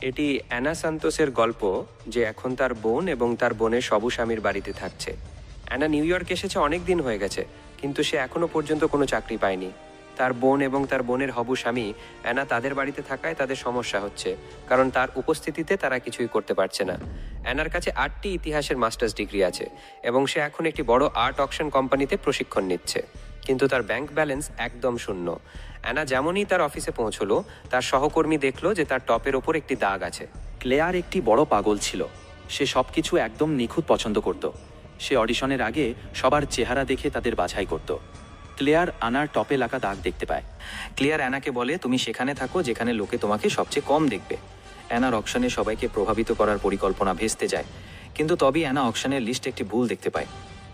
এটি অ্যানা সান্তোসের গল্প, যে এখন তার বোন এবং তার বোনের সবু স্বামীর বাড়িতে থাকছে। অ্যানা নিউ ইয়র্ক এসেছে অনেক দিন হয়ে গেছে, কিন্তু সে এখনো পর্যন্ত কোনো চাকরি পায়নি। তার বোন এবং তার বোনের হবু স্বামী অ্যানা তাদের বাড়িতে থাকায় তাদের সমস্যা হচ্ছে, কারণ তার উপস্থিতিতে তারা কিছুই করতে পারছে না। অ্যানার কাছে 8টি ইতিহাসের মাস্টার্স ডিগ্রি আছে এবং সে এখন একটি বড় আর্ট অকশন কোম্পানিতে প্রশিক্ষণ নিচ্ছে, কিন্তু তার ব্যাংক ব্যালেন্স একদম শূন্য। অ্যানা যেমনই তার অফিসে পৌঁছলো, তার সহকর্মী দেখলো যে তার টপের ওপর একটি দাগ আছে। ক্লেয়ার একটি বড় পাগল ছিল। সে সব কিছু একদম নিখুঁত পছন্দ করত। সে অডিশনের আগে সবার চেহারা দেখে তাদের বাছাই করত। ক্লেয়ার আনার টপে লাগা দাগ দেখতে পায়। ক্লিয়ার অ্যানাকে বলে, তুমি সেখানে থাকো যেখানে লোকে তোমাকে সবচেয়ে কম দেখবে। অ্যানার অকশনে সবাইকে প্রভাবিত করার পরিকল্পনা ভেস্তে যায়, কিন্তু তবেই অ্যানা অকশনের লিস্টে একটি ভুল দেখতে পায়।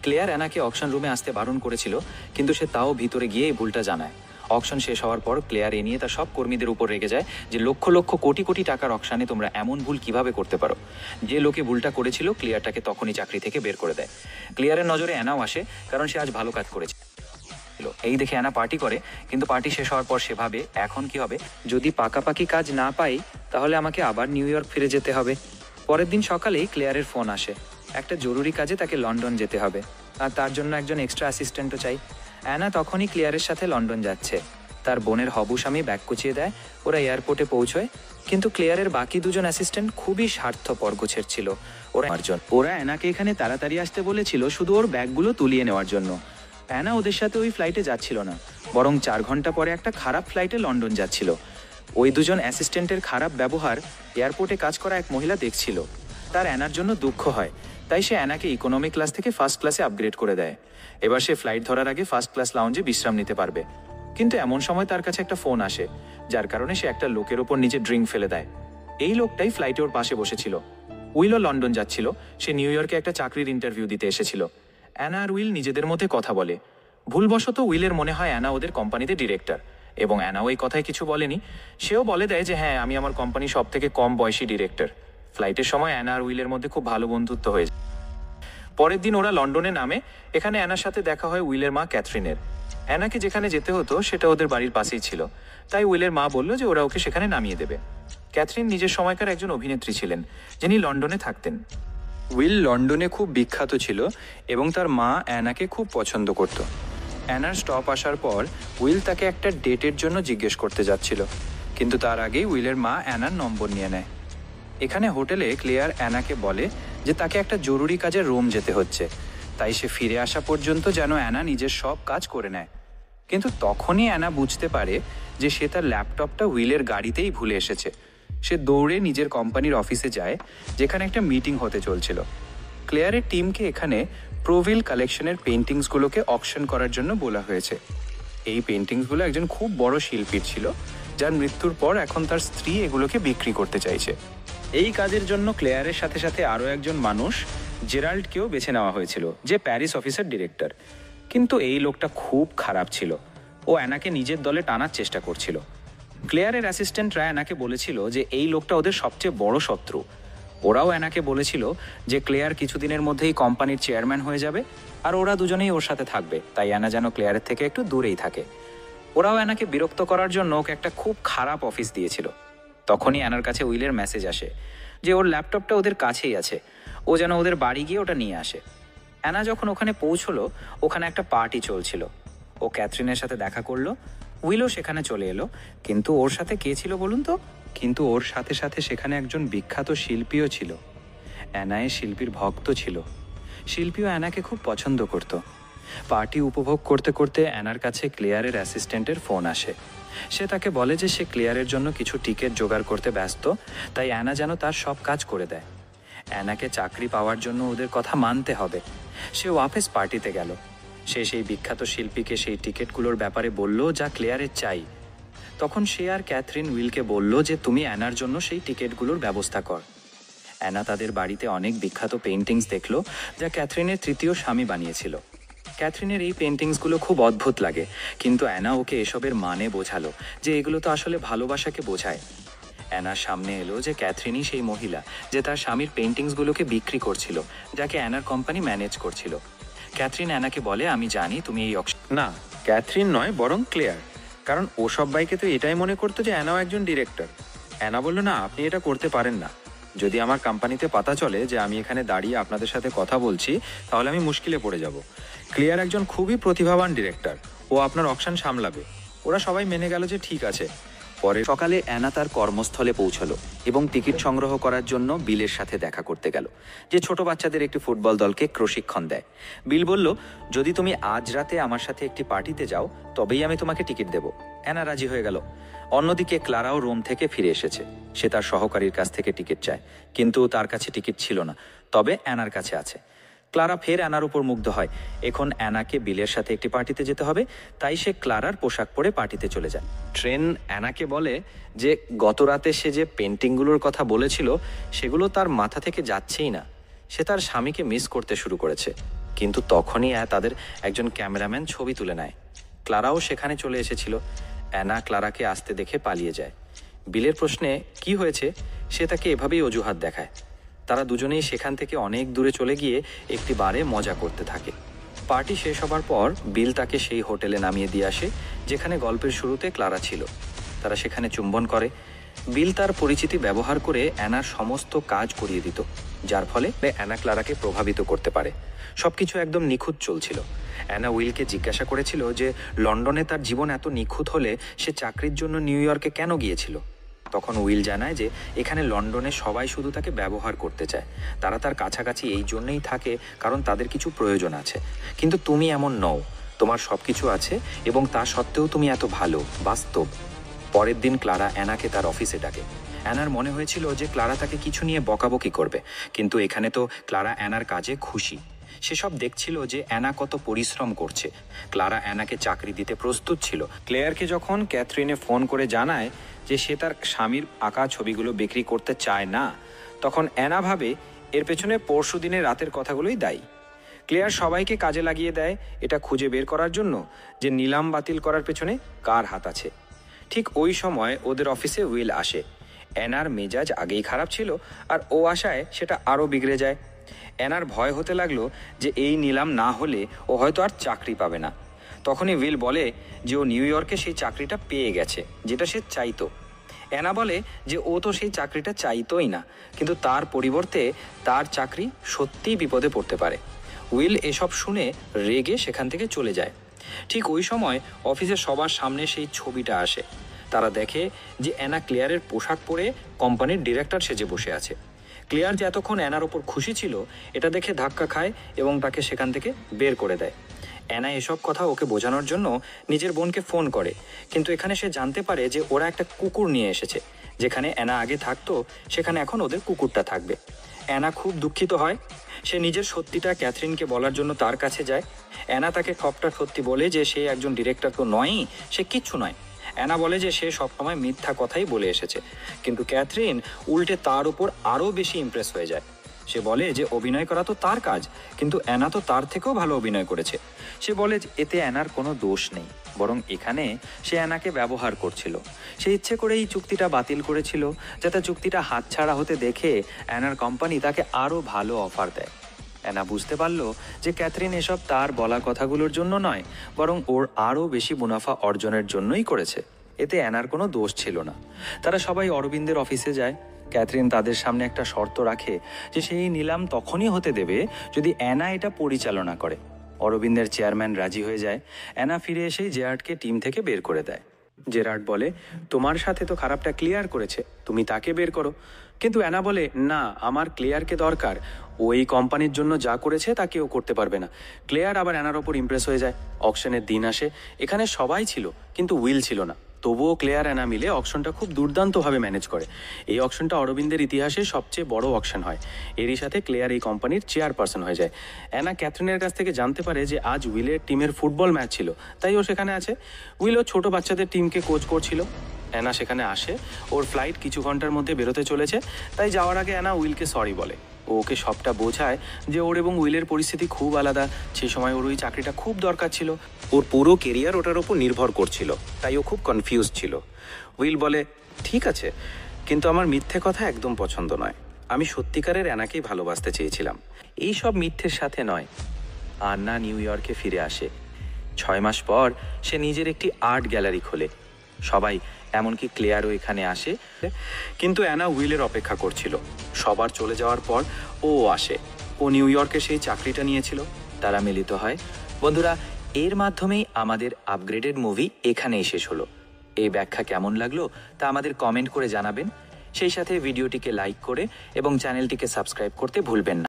ক্লেয়ার অ্যানাকে অকশন রুমে আসতে বারণ করেছিল, কিন্তু সে তাও ভিতরে গিয়ে এই ভুলটা জানায়। অকশন শেষ হওয়ার পর ক্লেয়ার এ নিয়ে তার সব কর্মীদের উপর রেগে যায় যে লক্ষ লক্ষ কোটি কোটি টাকার অকশানে তোমরা এমন ভুল কিভাবে করতে পারো। যে লোকে ভুলটা করেছিল ক্লিয়ারটাকে তখনই চাকরি থেকে বের করে দেয়। ক্লিয়ারের নজরে অ্যানাও আসে, কারণ সে আজ ভালো কাজ করেছে। এই দেখে অ্যানা পার্টি করে, কিন্তু পার্টি শেষ হওয়ার পর সে ভাবে এখন কি হবে। যদি পাকাপাকি কাজ না পাই তাহলে আমাকে আবার নিউ ইয়র্ক ফিরে যেতে হবে। পরের দিন সকালেই ক্লেয়ারের ফোন আসে। একটা জরুরি কাজে তাকে লন্ডন যেতে হবে, আর তার জন্য একজন এক্সট্রা অ্যাসিস্ট্যান্টও চাই। অ্যানা তখনই ক্লিয়ারের সাথে লন্ডন যাচ্ছে। তার বোনের হবু স্বামী ব্যাগ কুচিয়ে দেয়, ওরা এয়ারপোর্টে পৌঁছয়। কিন্তু ক্লিয়ারের বাকি দুজন অ্যাসিস্ট্যান্ট খুবই স্বার্থপর গোছের ছিল। ওরা অ্যানাকে এখানে তাড়াতাড়ি আসতে বলেছিল শুধু ওর ব্যাগগুলো তুলিয়ে নেওয়ার জন্য। অ্যানা ওদের সাথে ওই ফ্লাইটে যাচ্ছিল না, বরং 4 ঘন্টা পরে একটা খারাপ ফ্লাইটে লন্ডন যাচ্ছিল। ওই দুজন অ্যাসিস্ট্যান্টের খারাপ ব্যবহার এয়ারপোর্টে কাজ করা এক মহিলা দেখছিল। তার অ্যানার জন্য দুঃখ হয়, তাই সে অ্যানাকে ইকোনমি ক্লাস থেকে ফার্স্ট ক্লাসে আপগ্রেড করে দেয়। এবার সে ফ্লাইট ধরার আগে ফার্স্ট ক্লাস লাউঞ্জে বিশ্রাম নিতে পারবে। কিন্তু এমন সময় তার কাছে একটা ফোন আসে, যার কারণে সে একটা লোকের ওপর নিজে ড্রিঙ্ক ফেলে দেয়। এই লোকটাই ফ্লাইটে ওর পাশে বসেছিল। উইলও লন্ডন যাচ্ছিল, সে নিউ ইয়র্কে একটা চাকরির ইন্টারভিউ দিতে এসেছিল। অ্যানা আর উইল নিজেদের মধ্যে কথা বলে। ভুলবশত উইলের মনে হয় অ্যানা ওদের কোম্পানিতে ডিরেক্টর, এবং অ্যানাও এই কথায় কিছু বলেনি। সেও বলে দেয় যে হ্যাঁ, আমি আমার কোম্পানি সব থেকে কম বয়সী ডিরেক্টর। ফ্লাইটের সময় অ্যানা আর উইলের মধ্যে খুব ভালো বন্ধুত্ব হয়েছে। পরের দিন ওরা লন্ডনে নামে। এখানে অ্যানার সাথে দেখা হয় উইলের মা ক্যাথরিনের। অ্যানাকে যেখানে যেতে হতো সেটা ওদের বাড়ির পাশেই ছিল, তাই উইলের মা বলল যে ওরা ওকে সেখানে নামিয়ে দেবে। ক্যাথরিন নিজের সময়কার একজন অভিনেত্রী ছিলেন, যিনি লন্ডনে থাকতেন। উইল লন্ডনে খুব বিখ্যাত ছিল এবং তার মা অ্যানাকে খুব পছন্দ করত। অ্যানার স্টপ আসার পর উইল তাকে একটা ডেটের জন্য জিজ্ঞেস করতে যাচ্ছিল, কিন্তু তার আগেই উইলের মা অ্যানার নম্বর নিয়ে নেয়। এখানে হোটেলে ক্লেয়ার অ্যানাকে বলে যে তাকে একটা জরুরি কাজে রোম যেতে হচ্ছে, তাই সে ফিরে আসা পর্যন্ত যেন অ্যানা নিজের সব কাজ করে নেয়। কিন্তু তখনই অ্যানা বুঝতে পারে যে সে তার ল্যাপটপটা উইলের গাড়িতেই ভুলে এসেছে। সে দৌড়ে নিজের কোম্পানির অফিসে যায়, যেখানে একটা মিটিং হতে চলছিল। ক্লেয়ারের টিমকে এখানে প্রোভিল কালেকশনের পেন্টিংসগুলোকে অকশন করার জন্য বলা হয়েছে। এই পেন্টিংসগুলো একজন খুব বড় শিল্পীর ছিল, যার মৃত্যুর পর এখন তার স্ত্রী এগুলোকে বিক্রি করতে চাইছে। এই কাজের জন্য ক্লেয়ারের সাথে সাথে আরও একজন মানুষ, জেরাল্ডকেও বেছে নেওয়া হয়েছিল, যে প্যারিস অফিসের ডিরেক্টর। কিন্তু এই লোকটা খুব খারাপ ছিল। ও অ্যানাকে নিজের দলে টানার চেষ্টা করছিল। ক্লেয়ারের অ্যাসিস্ট্যান্টরা অ্যানাকে বলেছিল যে এই লোকটা ওদের সবচেয়ে বড় শত্রু। ওরাও অ্যানাকে বলেছিল যে ক্লেয়ার কিছুদিনের মধ্যেই কোম্পানির চেয়ারম্যান হয়ে যাবে, আর ওরা দুজনেই ওর সাথে থাকবে, তাই অ্যানা যেন ক্লেয়ারের থেকে একটু দূরেই থাকে। ওরাও অ্যানাকে বিরক্ত করার জন্য ওকে একটা খুব খারাপ অফিস দিয়েছিল। তখনই অ্যানার কাছে উইলের মেসেজ আসে যে ওর ল্যাপটপটা ওদের কাছেই আছে, ও যেন ওদের বাড়ি গিয়ে ওটা নিয়ে আসে। অ্যানা যখন ওখানে পৌঁছলো, ওখানে একটা পার্টি চলছিল। ও ক্যাথরিনের সাথে দেখা করলো। উইলও সেখানে চলে এলো, কিন্তু ওর সাথে কে ছিল বলুন তো? কিন্তু ওর সাথে সাথে সেখানে একজন বিখ্যাত শিল্পীও ছিল। অ্যানা এই শিল্পীর ভক্ত ছিল। শিল্পীও অ্যানাকে খুব পছন্দ করত। পার্টি উপভোগ করতে করতে অ্যানার কাছে ক্লেয়ারের অ্যাসিস্ট্যান্টের ফোন আসে। সে তাকে বলে যে সে ক্লেয়ারের জন্য কিছু টিকিট জোগাড় করতে ব্যস্ত, তাই অ্যানা যেন তার সব কাজ করে দেয়। অ্যানাকে চাকরি পাওয়ার জন্য ওদের কথা মানতে হবে। সে ওয়াপেস পার্টিতে গেল। সে সেই বিখ্যাত শিল্পীকে সেই টিকিটগুলোর ব্যাপারে বলল যা ক্লেয়ারের চাই। তখন সে আর ক্যাথরিন উইলকে বলল যে তুমি অ্যানার জন্য সেই টিকিটগুলোর ব্যবস্থা কর। অ্যানা তাদের বাড়িতে অনেক বিখ্যাত পেইন্টিংস দেখলো, যা ক্যাথরিনের তৃতীয় স্বামী বানিয়েছিল। ক্যাথরিনের এই পেইন্টিংসগুলো খুব অদ্ভুত লাগে, কিন্তু অ্যানা ওকে এসবের মানে বোঝালো যে এগুলো তো আসলে ভালোবাসাকে বোঝায়। অ্যানার সামনে এলো যে ক্যাথরিনই সেই মহিলা যে তার স্বামীর পেইন্টিংসগুলোকে বিক্রি করছিল, যাকে অ্যানার কোম্পানি ম্যানেজ করছিল। ক্যাথরিন অ্যানাকে বলে, আমি জানি তুমি এই না, ক্যাথরিন নয়, বরং ক্লেয়ার, কারণ ও সবাইকে তো এটাই মনে করতো যে অ্যানাও একজন ডিরেক্টর। অ্যানা বলল, না, আপনি এটা করতে পারেন না। যদি আমার কোম্পানিতে পাতা চলে যে আমি এখানে দাঁড়িয়ে আপনাদের সাথে কথা বলছি, তাহলে আমি মুশকিলে পড়ে যাব। ক্লিয়ার একজন খুবই প্রতিভাবান ডিরেক্টর, ও আপনার অকশন সামলাবে। ওরা সবাই মেনে গেল যে ঠিক আছে। পরে সকালে অ্যানা তার কর্মস্থলে পৌঁছলো এবং টিকিট সংগ্রহ করার জন্য বিলের সাথে দেখা করতে গেল, যে ছোট বাচ্চাদের একটি ফুটবল দলকে প্রশিক্ষণ দেয়। বিল বলল, যদি তুমি আজ রাতে আমার সাথে একটি পার্টিতে যাও তবেই আমি তোমাকে টিকিট দেব। অ্যানা রাজি হয়ে গেল। অন্যদিকে ক্লারাও রোম থেকে ফিরে এসেছে। সে তার সহকারীর কাছ থেকে টিকিট চায়, কিন্তু তার কাছে টিকিট ছিল না, তবে অ্যানার কাছে আছে। ক্লারা ফের অ্যানার উপর মুগ্ধ হয়। এখন অ্যানাকে বিলের সাথে একটি পার্টিতে যেতে হবে, তাই সে ক্লারার পোশাক পরে পার্টিতে চলে যায়। ট্রেন অ্যানাকে বলে যে গত রাতে সে যে পেন্টিংগুলোর কথা বলেছিল সেগুলো তার মাথা থেকে যাচ্ছেই না। সে তার স্বামীকে মিস করতে শুরু করেছে। কিন্তু তখনই তাদের একজন ক্যামেরাম্যান ছবি তুলে নেয়। ক্লারাও সেখানে চলে এসেছিল। অ্যানা ক্লারাকে আসতে দেখে পালিয়ে যায়। বিলের প্রশ্নে কি হয়েছে সে তাকে এভাবেই অজুহাত দেখায়। তারা দুজনেই সেখান থেকে অনেক দূরে চলে গিয়ে একটি বারে মজা করতে থাকে। পার্টি শেষ হবার পর বিল তাকে সেই হোটেলে নামিয়ে দিয়ে আসে যেখানে গল্পের শুরুতে ক্লারা ছিল। তারা সেখানে চুম্বন করে। বিল তার পরিচিতি ব্যবহার করে অ্যানার সমস্ত কাজ করিয়ে দিত, যার ফলে অ্যানা ক্লারাকে প্রভাবিত করতে পারে। সবকিছু একদম নিখুঁত চলছিল। অ্যানা উইলকে জিজ্ঞাসা করেছিল যে লন্ডনে তার জীবন এত নিখুঁত হলে সে চাকরির জন্য নিউ ইয়র্কে কেন গিয়েছিল। তখন উইল জানায় যে এখানে লন্ডনে সবাই শুধু তাকে ব্যবহার করতে চায়। তারা তার কাছাকাছি এই জন্যই থাকে কারণ তাদের কিছু প্রয়োজন আছে। কিন্তু তুমি এমন নও, তোমার সব কিছু আছে এবং তা সত্ত্বেও তুমি এত ভালো, বাস্তব। পরের দিন ক্লারা অ্যানাকে তার অফিসে ডাকে। অ্যানার মনে হয়েছিল যে ক্লারা তাকে কিছু নিয়ে বকাবকি করবে, কিন্তু এখানে তো ক্লারা অ্যানার কাজে খুশি। সেসব দেখছিল যে অ্যানা কত পরিশ্রম করছে। ক্লারা অ্যানাকে চাকরি দিতে প্রস্তুত ছিল। ক্লেয়ারকে যখন ক্যাথরিনে ফোন করে জানায় যে সে তার স্বামীর আঁকা ছবিগুলো বিক্রি করতে চায় না, তখন অ্যানা ভাবে এর পেছনে পরশু দিনের রাতের কথাগুলোই দায়ী। ক্লেয়ার সবাইকে কাজে লাগিয়ে দেয় এটা খুঁজে বের করার জন্য যে নিলাম বাতিল করার পেছনে কার হাত আছে। ঠিক ওই সময় ওদের অফিসে উইল আসে। অ্যানার মেজাজ আগেই খারাপ ছিল, আর ও আশায় সেটা আরও বিগড়ে যায়। অ্যানার ভয় হতে লাগলো যে এই নিলাম না হলে ও হয়তো আর চাকরি পাবে না। তখনই উইল বলে যে ও নিউ ইয়র্কে সেই চাকরিটা পেয়ে গেছে যেটা সে চাইতো। অ্যানা বলে যে ও তো সেই চাকরিটা চাইতোই না, কিন্তু তার পরিবর্তে তার চাকরি সত্যিই বিপদে পড়তে পারে। উইল এসব শুনে রেগে সেখান থেকে চলে যায়। ঠিক ওই সময় অফিসের সবার সামনে সেই ছবিটা আসে। তারা দেখে যে অ্যানা ক্লেয়ারের পোশাক পরে কোম্পানির ডিরেক্টর সেজে বসে আছে। ক্লেয়ার যে এতক্ষণ অ্যানার ওপর খুশি ছিল এটা দেখে ধাক্কা খায় এবং তাকে সেখান থেকে বের করে দেয়। অ্যানা এসব কথা ওকে বোঝানোর জন্য নিজের বোনকে ফোন করে, কিন্তু এখানে সে জানতে পারে যে ওরা একটা কুকুর নিয়ে এসেছে। যেখানে অ্যানা আগে থাকতো সেখানে এখন ওদের কুকুরটা থাকবে। অ্যানা খুব দুঃখিত হয়। সে নিজের সত্যিটা ক্যাথরিনকে বলার জন্য তার কাছে যায়। অ্যানা তাকে সবটা সত্যি বলে যে সে একজন ডিরেক্টর তো নয়ই, সে কিচ্ছু নয়। অ্যানা বলে যে সে সবসময় মিথ্যা কথাই বলে এসেছে, কিন্তু ক্যাথরিন উল্টে তার উপর আরও বেশি ইমপ্রেস হয়ে যায়। সে বলে যে অভিনয় করা তো তার কাজ, কিন্তু অ্যানা তো তার থেকেও ভালো অভিনয় করেছে। সে বলে যে এতে অ্যানার কোনো দোষ নেই, বরং এখানে সে অ্যানাকে ব্যবহার করছিল। সে ইচ্ছে করে এই চুক্তিটা বাতিল করেছিল যাতে চুক্তিটা হাতছাড়া হতে দেখে অ্যানার কোম্পানি তাকে আরও ভালো অফার দেয়। অ্যানা বুঝতে পারল যে ক্যাথরিন এসব তার বলা কথাগুলোর জন্য নয়, বরং ওর আরও বেশি মুনাফা অর্জনের জন্যই করেছে। এতে অ্যানার কোনো দোষ ছিল না। তারা সবাই অরবিন্দের অফিসে যায়। ক্যাথরিন তাদের সামনে একটা শর্ত রাখে যে সেই নিলাম তখনই হতে দেবে যদি অ্যানা এটা পরিচালনা করে। অরবিন্দের চেয়ারম্যান রাজি হয়ে যায়। অ্যানা ফিরে এসেই জেরার্ডকে টিম থেকে বের করে দেয়। জেরার্ড বলে, তোমার সাথে তো খারাপটা ক্লিয়ার করেছে, তুমি তাকে বের করো। কিন্তু অ্যানা বলে, না, আমার ক্লিয়ারকে দরকার। ওই কোম্পানির জন্য যা করেছে তা কেউ করতে পারবে না। ক্লিয়ার আবার অ্যানার ওপর ইমপ্রেস হয়ে যায়। অকশনের দিন আসে। এখানে সবাই ছিল, কিন্তু উইল ছিল না। তবুও ক্লেয়ার অ্যানা মিলে অকশনটা খুব দুর্দান্তভাবে ম্যানেজ করে। এই অকশনটা অরবিন্দের ইতিহাসে সবচেয়ে বড় অকশন হয়। এরই সাথে ক্লেয়ার এই কোম্পানির চেয়ারপারসন হয়ে যায়। অ্যানা ক্যাথরিনের কাছ থেকে জানতে পারে যে আজ উইলের টিমের ফুটবল ম্যাচ ছিল, তাই ও সেখানে আছে। উইলও ছোট বাচ্চাদের টিমকে কোচ করছিল। অ্যানা সেখানে আসে। ওর ফ্লাইট কিছু ঘন্টার মধ্যে বেরোতে চলেছে, তাই যাওয়ার আগে অ্যানা উইলকে সরি বলে। ওকে সবটা বোঝায় যে ওর এবং উইলের পরিস্থিতি খুব আলাদা। সেই সময় ওর ওই চাকরিটা খুব দরকার ছিল। ওর পুরো কেরিয়ার ওটার ওপর নির্ভর করছিল, তাই ও খুব কনফিউজ ছিল। উইল বলে, ঠিক আছে, কিন্তু আমার মিথ্যে কথা একদম পছন্দ নয়। আমি সত্যিকারের অ্যানাকেই ভালোবাসতে চেয়েছিলাম, এই সব মিথ্যের সাথে নয়। আন্না নিউ ইয়র্কে ফিরে আসে। 6 মাস পর সে নিজের একটি আর্ট গ্যালারি খোলে। সবাই এমনকি ক্লেয়ারও এখানে আসে। কিন্তু অ্যানা উইলের অপেক্ষা করছিল। সবার চলে যাওয়ার পর ও আসে। ও নিউ ইয়র্কে সেই চাকরিটা নিয়েছিল। তারা মিলিত হয়। বন্ধুরা, এর মাধ্যমেই আমাদের আপগ্রেডেড মুভি এখানেই শেষ হলো। এই ব্যাখ্যা কেমন লাগলো তা আমাদের কমেন্ট করে জানাবেন। সেই সাথে ভিডিওটিকে লাইক করে এবং চ্যানেলটিকে সাবস্ক্রাইব করতে ভুলবেন না।